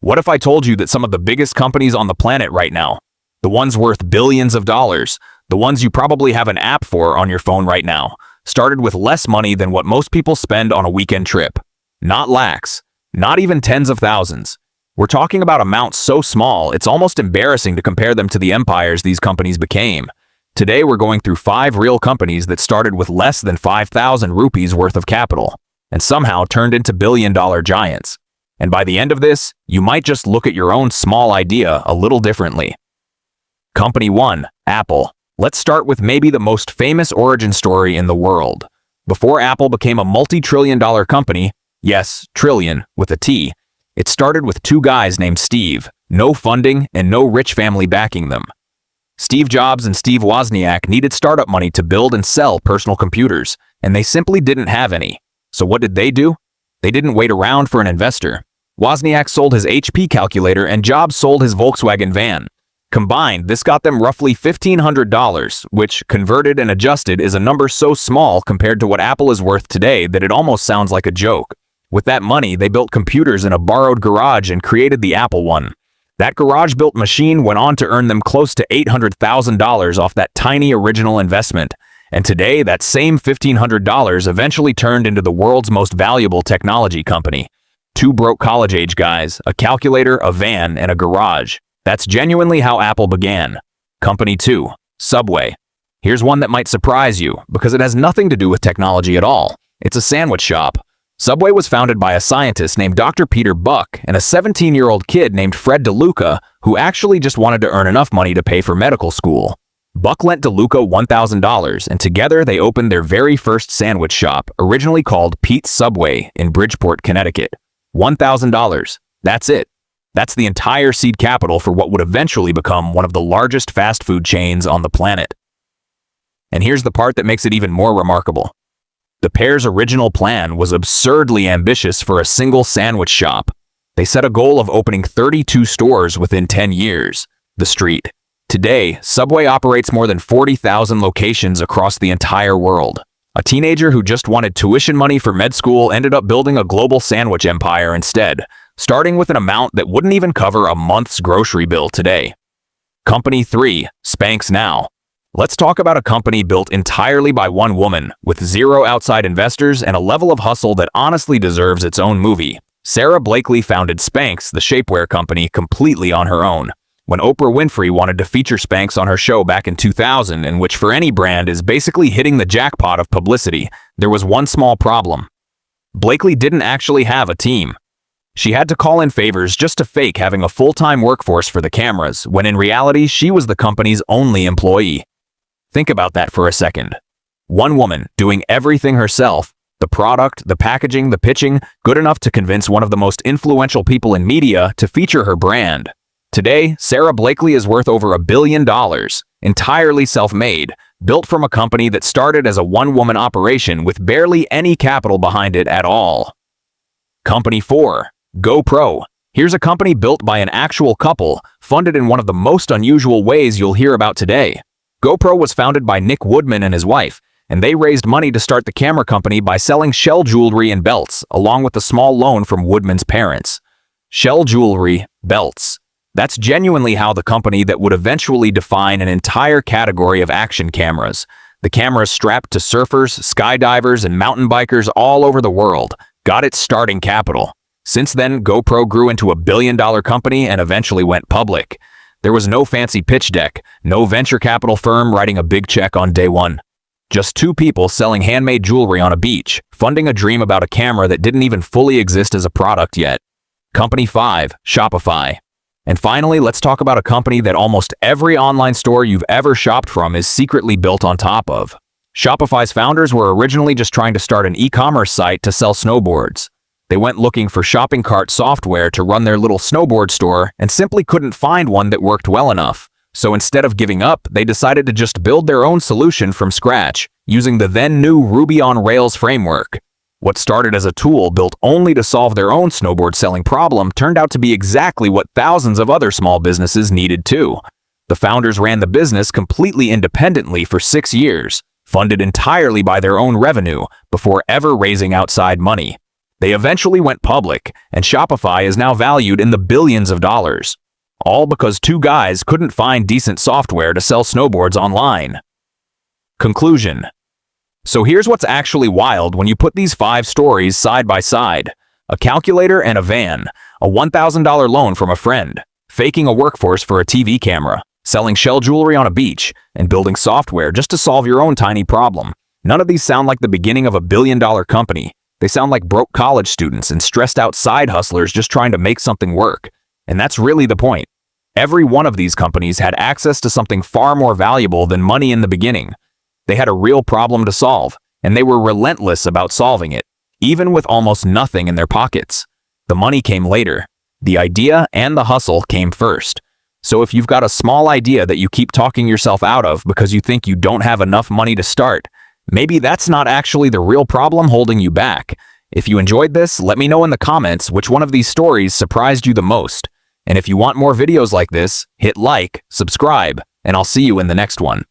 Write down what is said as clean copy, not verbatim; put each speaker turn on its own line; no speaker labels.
What if I told you that some of the biggest companies on the planet right now, the ones worth billions of dollars, the ones you probably have an app for on your phone right now, started with less money than what most people spend on a weekend trip? Not lakhs, not even tens of thousands. We're talking about amounts so small, it's almost embarrassing to compare them to the empires these companies became. Today, we're going through 5 real companies that started with less than 5,000 rupees worth of capital, and somehow turned into billion-dollar giants. And by the end of this, you might just look at your own small idea a little differently. Company 1, Apple. Let's start with maybe the most famous origin story in the world. Before Apple became a multi-trillion-dollar company, yes, trillion with a T, it started with 2 guys named Steve, no funding and no rich family backing them. Steve Jobs and Steve Wozniak needed startup money to build and sell personal computers, and they simply didn't have any. So what did they do? They didn't wait around for an investor. Wozniak sold his HP calculator and Jobs sold his Volkswagen van. Combined, this got them roughly $1,500, which, converted and adjusted, is a number so small compared to what Apple is worth today that it almost sounds like a joke. With that money, they built computers in a borrowed garage and created the Apple One. That garage-built machine went on to earn them close to $800,000 off that tiny original investment. And today, that same $1,500 eventually turned into the world's most valuable technology company. 2 broke college-age guys, a calculator, a van, and a garage. That's genuinely how Apple began. Company 2, Subway. Here's one that might surprise you, because it has nothing to do with technology at all. It's a sandwich shop. Subway was founded by a scientist named Dr. Peter Buck and a 17-year-old kid named Fred DeLuca, who actually just wanted to earn enough money to pay for medical school. Buck lent DeLuca $1,000, and together they opened their very first sandwich shop, originally called Pete's Subway in Bridgeport, Connecticut. $1,000. That's it. That's the entire seed capital for what would eventually become one of the largest fast food chains on the planet. And here's the part that makes it even more remarkable. The pair's original plan was absurdly ambitious for a single sandwich shop. They set a goal of opening 32 stores within 10 years. The street. Today, Subway operates more than 40,000 locations across the entire world. A teenager who just wanted tuition money for med school ended up building a global sandwich empire instead, starting with an amount that wouldn't even cover a month's grocery bill today. Company 3, Spanx Now. Let's talk about a company built entirely by one woman, with 0 outside investors and a level of hustle that honestly deserves its own movie. Sarah Blakely founded Spanx, the shapewear company, completely on her own. When Oprah Winfrey wanted to feature Spanx on her show back in 2000, and which for any brand is basically hitting the jackpot of publicity, there was one small problem. Blakely didn't actually have a team. She had to call in favors just to fake having a full-time workforce for the cameras, when in reality she was the company's only employee. Think about that for a second. One woman doing everything herself, the product, the packaging, the pitching, good enough to convince one of the most influential people in media to feature her brand. Today, Sarah Blakely is worth over $1 billion, entirely self-made, built from a company that started as a one-woman operation with barely any capital behind it at all. Company 4, GoPro. Here's a company built by an actual couple, funded in one of the most unusual ways you'll hear about today. GoPro was founded by Nick Woodman and his wife, and they raised money to start the camera company by selling shell jewelry and belts, along with a small loan from Woodman's parents. Shell jewelry, belts. That's genuinely how the company that would eventually define an entire category of action cameras. The cameras strapped to surfers, skydivers, and mountain bikers all over the world got its starting capital. Since then, GoPro grew into $1 billion company and eventually went public. There was no fancy pitch deck, no venture capital firm writing a big check on day one. Just 2 people selling handmade jewelry on a beach, funding a dream about a camera that didn't even fully exist as a product yet. Company 5, Shopify. And finally, let's talk about a company that almost every online store you've ever shopped from is secretly built on top of. Shopify's founders were originally just trying to start an e-commerce site to sell snowboards. They went looking for shopping cart software to run their little snowboard store and simply couldn't find one that worked well enough. So instead of giving up, they decided to just build their own solution from scratch, using the then new Ruby on Rails framework. What started as a tool built only to solve their own snowboard selling problem turned out to be exactly what thousands of other small businesses needed too. The founders ran the business completely independently for 6 years, funded entirely by their own revenue, before ever raising outside money. They eventually went public, and Shopify is now valued in the billions of dollars. All because two guys couldn't find decent software to sell snowboards online. Conclusion. So here's what's actually wild when you put these 5 stories side by side. A calculator and a van, a $1,000 loan from a friend, faking a workforce for a TV camera, selling shell jewelry on a beach, and building software just to solve your own tiny problem. None of these sound like the beginning of a billion-dollar company. They sound like broke college students and stressed-out side hustlers just trying to make something work. And that's really the point. Every one of these companies had access to something far more valuable than money in the beginning. They had a real problem to solve, and they were relentless about solving it, even with almost nothing in their pockets. The money came later. The idea and the hustle came first. So if you've got a small idea that you keep talking yourself out of because you think you don't have enough money to start, maybe that's not actually the real problem holding you back. If you enjoyed this, let me know in the comments which one of these stories surprised you the most. And if you want more videos like this, hit like, subscribe, and I'll see you in the next one.